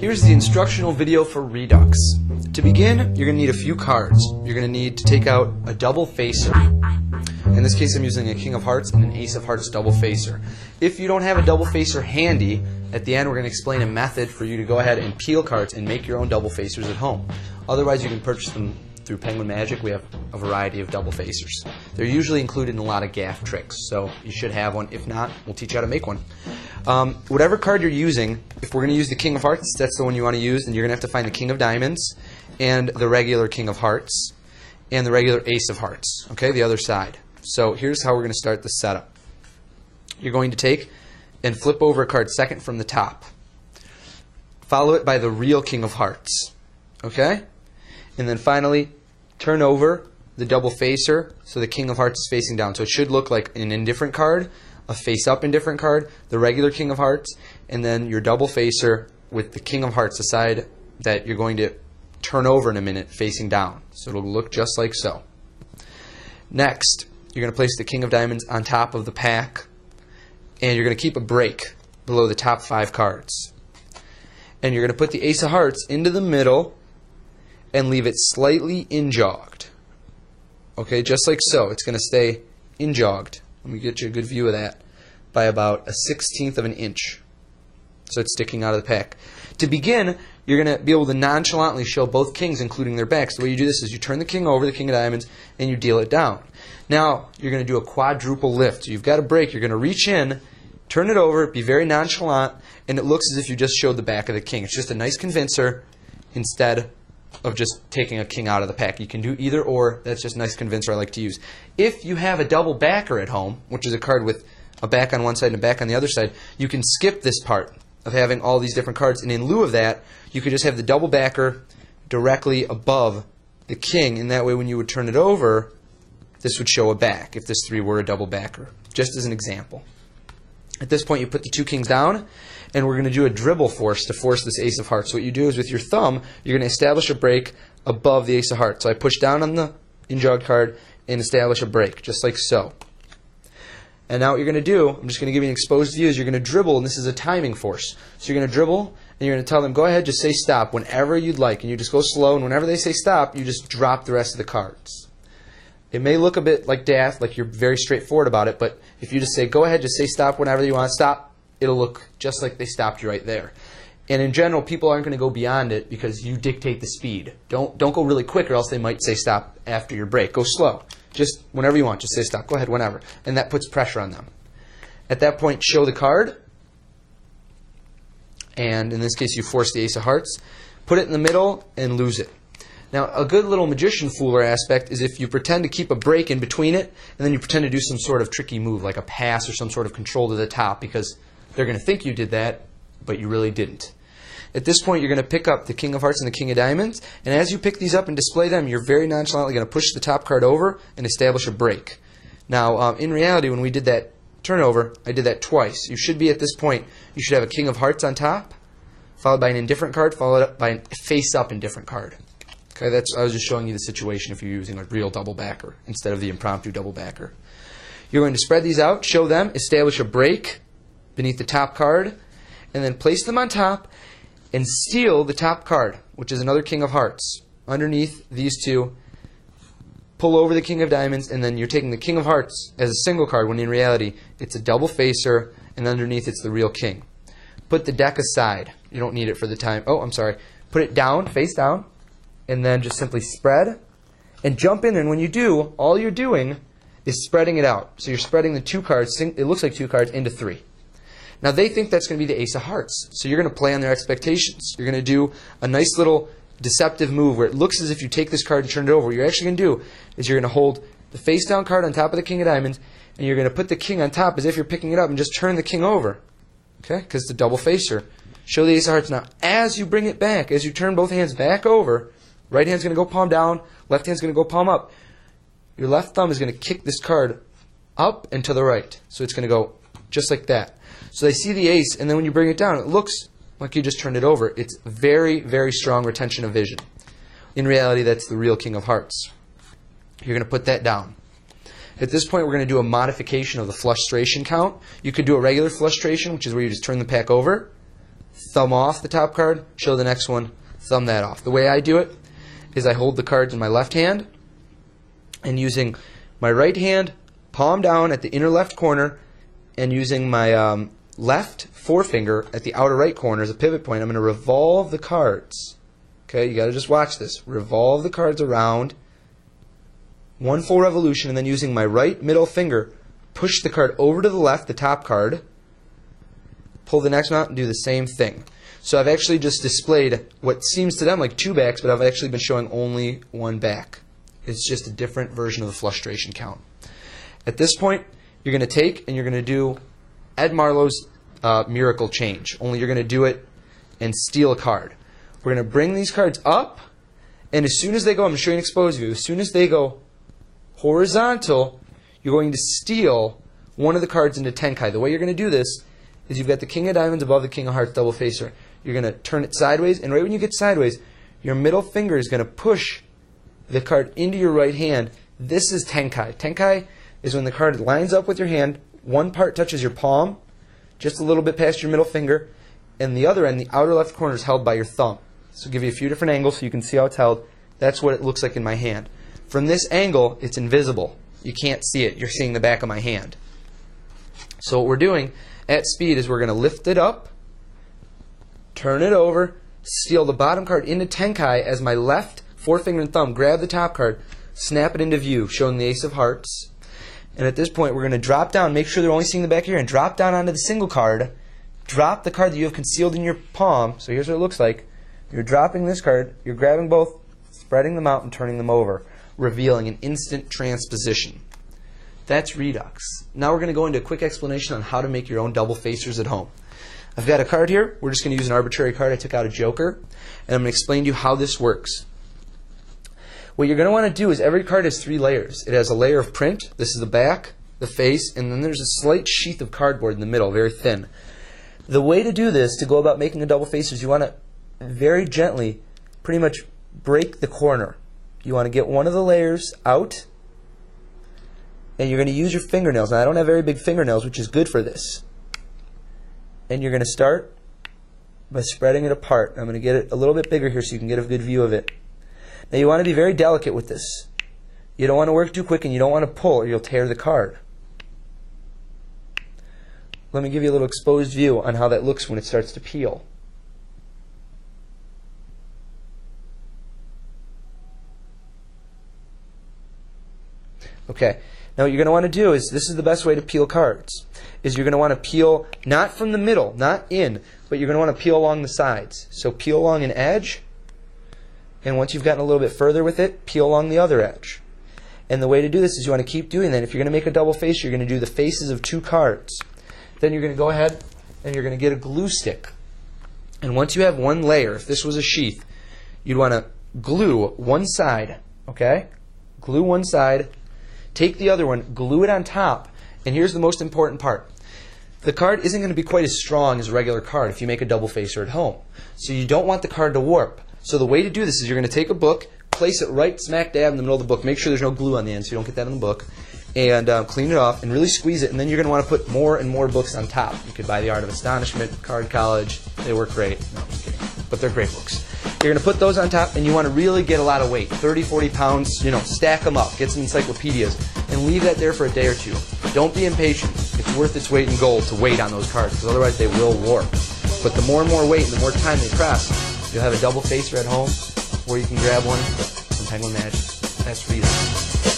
Here's the instructional video for Redux. To begin, you're going to need a few cards. You're going to need to take out a double facer. In this case, I'm using a King of Hearts and an Ace of Hearts double facer. If you don't have a double facer handy, at the end we're going to explain a method for you to go ahead and peel cards and make your own double facers at home. Otherwise, you can purchase them through Penguin Magic. We have a variety of double facers. They're usually included in a lot of gaff tricks, so you should have one. If not, we'll teach you how to make one. Whatever card you're using, if we're going to use the King of Hearts, that's the one you want to use, then you're going to have to find the King of Diamonds and the regular King of Hearts and the regular Ace of Hearts, okay, the other side. So here's how we're going to start the setup. You're going to take and flip over a card second from the top. Follow it by the real King of Hearts, okay? And then finally, turn over the double facer so the King of Hearts is facing down. So it should look like an indifferent card, a face-up indifferent card, the regular King of Hearts, and then your double facer with the King of Hearts, the side that you're going to turn over in a minute, facing down. So it'll look just like so. Next, you're going to place the King of Diamonds on top of the pack, and you're going to keep a break below the top 5 cards. And you're going to put the Ace of Hearts into the middle and leave it slightly injogged. Okay, just like so. It's going to stay injogged. Let me get you a good view of that. By about a 1/16 of an inch. So it's sticking out of the pack. To begin, you're going to be able to nonchalantly show both kings, including their backs. The way you do this is you turn the king over, the King of Diamonds, and you deal it down. Now, you're going to do a quadruple lift. So you've got a break. You're going to reach in, turn it over, be very nonchalant, and it looks as if you just showed the back of the king. It's just a nice convincer instead of just taking a king out of the pack. You can do either or. That's just a nice convincer I like to use. If you have a double backer at home, which is a card with a back on one side and a back on the other side, you can skip this part of having all these different cards, and in lieu of that, you could just have the double backer directly above the king, and that way when you would turn it over, this would show a back if this 3 were a double backer, just as an example. At this point, you put the 2 kings down, and we're going to do a dribble force to force this Ace of Hearts. So what you do is with your thumb, you're going to establish a break above the Ace of Hearts. So I push down on the injogged card and establish a break, just like so. And now what you're going to do, I'm just going to give you an exposed view, is you're going to dribble, and this is a timing force. So you're going to dribble, and you're going to tell them, go ahead, just say stop whenever you'd like. And you just go slow, and whenever they say stop, you just drop the rest of the cards. It may look a bit like daft, like you're very straightforward about it, but if you just say, go ahead, just say stop whenever you want to stop, it'll look just like they stopped you right there. And in general, people aren't going to go beyond it because you dictate the speed. Don't go really quick, or else they might say stop after your break. Go slow. Just whenever you want, just say stop. Go ahead, whenever. And that puts pressure on them. At that point, show the card. And in this case, you force the Ace of Hearts. Put it in the middle and lose it. Now, a good little magician fooler aspect is if you pretend to keep a break in between it, and then you pretend to do some sort of tricky move, like a pass or some sort of control to the top, because they're going to think you did that, but you really didn't. At this point, you're going to pick up the King of Hearts and the King of Diamonds, and as you pick these up and display them, you're very nonchalantly going to push the top card over and establish a break. Now, in reality, when we did that turnover, I did that twice. You should be at this point, you should have a King of Hearts on top, followed by an indifferent card, followed up by a face-up indifferent card. Okay, I was just showing you the situation if you're using a real double backer instead of the impromptu double backer. You're going to spread these out, show them, establish a break beneath the top card, and then place them on top and steal the top card, which is another King of Hearts. Underneath these 2, pull over the King of Diamonds, and then you're taking the King of Hearts as a single card, when in reality it's a double facer, and underneath it's the real king. Put the deck aside. You don't need it for the time. Oh, I'm sorry. Put it down, face down, and then just simply spread and jump in. And when you do, all you're doing is spreading it out. So you're spreading the 2 cards, it looks like 2 cards, into 3. Now they think that's going to be the Ace of Hearts. So you're going to play on their expectations. You're going to do a nice little deceptive move where it looks as if you take this card and turn it over. What you're actually going to do is you're going to hold the face down card on top of the King of Diamonds, and you're going to put the king on top as if you're picking it up and just turn the king over. Okay? Because it's a double facer. Show the Ace of Hearts. Now as you bring it back, as you turn both hands back over, right hand's going to go palm down, left hand's going to go palm up. Your left thumb is going to kick this card up and to the right. So it's going to go just like that. So they see the ace, and then when you bring it down, it looks like you just turned it over. It's very, very strong retention of vision. In reality, that's the real King of Hearts. You're going to put that down. At this point, we're going to do a modification of the flustration count. You could do a regular flustration, which is where you just turn the pack over, thumb off the top card, show the next one, thumb that off. The way I do it is I hold the cards in my left hand, and using my right hand, palm down at the inner left corner, and using my left forefinger at the outer right corner as a pivot point, I'm going to revolve the cards. Okay, you got to just watch this. Revolve the cards around, one full revolution, and then using my right middle finger, push the card over to the left, the top card, pull the next one out, and do the same thing. So I've actually just displayed what seems to them like two backs, but I've actually been showing only one back. It's just a different version of the frustration count. At this point, you're going to take and you're going to do Ed Marlowe's Miracle Change, only you're going to do it and steal a card. We're going to bring these cards up, and as soon as they go, I'm going to show you an exposed view, as soon as they go horizontal, you're going to steal one of the cards into Tenkai. The way you're going to do this is you've got the King of Diamonds above the King of Hearts double facer. You're going to turn it sideways, and right when you get sideways, your middle finger is going to push the card into your right hand. This is Tenkai. Tenkai is when the card lines up with your hand, one part touches your palm, just a little bit past your middle finger, and the other end, the outer left corner, is held by your thumb. So I'll give you a few different angles so you can see how it's held. That's what it looks like in my hand. From this angle, it's invisible. You can't see it. You're seeing the back of my hand. So what we're doing at speed is we're going to lift it up, turn it over, steal the bottom card into Tenkai as my left forefinger and thumb grab the top card, snap it into view, showing the Ace of Hearts. And at this point, we're going to drop down, make sure they're only seeing the back of your hand, drop down onto the single card, drop the card that you have concealed in your palm. So here's what it looks like. You're dropping this card, you're grabbing both, spreading them out, and turning them over, revealing an instant transposition. That's Redux. Now we're going to go into a quick explanation on how to make your own double facers at home. I've got a card here. We're just going to use an arbitrary card. I took out a joker, and I'm going to explain to you how this works. What you're going to want to do is every card has three layers. It has a layer of print. This is the back, the face, and then there's a slight sheath of cardboard in the middle, very thin. The way to do this, to go about making a double facer, is you want to very gently pretty much break the corner. You want to get one of the layers out, and you're going to use your fingernails. Now, I don't have very big fingernails, which is good for this. And you're going to start by spreading it apart. I'm going to get it a little bit bigger here so you can get a good view of it. Now, you want to be very delicate with this. You don't want to work too quick, and you don't want to pull, or you'll tear the card. Let me give you a little exposed view on how that looks when it starts to peel. Okay, now what you're going to want to do is, this is the best way to peel cards, is you're going to want to peel not from the middle, not in, but you're going to want to peel along the sides. So peel along an edge, and once you've gotten a little bit further with it, peel along the other edge. And the way to do this is you want to keep doing that. If you're going to make a double face, you're going to do the faces of two cards. Then you're going to go ahead and you're going to get a glue stick. And once you have one layer, if this was a sheath, you'd want to glue one side, okay? Glue one side, take the other one, glue it on top, and here's the most important part. The card isn't going to be quite as strong as a regular card if you make a double facer at home. So you don't want the card to warp. So the way to do this is you're going to take a book, place it right smack dab in the middle of the book. Make sure there's no glue on the end so you don't get that in the book. And clean it off and really squeeze it. And then you're going to want to put more and more books on top. You could buy The Art of Astonishment, Card College. They work great. No, I'm just kidding. But they're great books. You're going to put those on top, and you want to really get a lot of weight. 30, 40 pounds, stack them up. Get some encyclopedias. And leave that there for a day or two. Don't be impatient. It's worth its weight in gold to wait on those cards, because otherwise they will warp. But the more and more weight, the more time they press, you'll have a double facer at home, or you can grab one from Penguin Magic. That's Redux.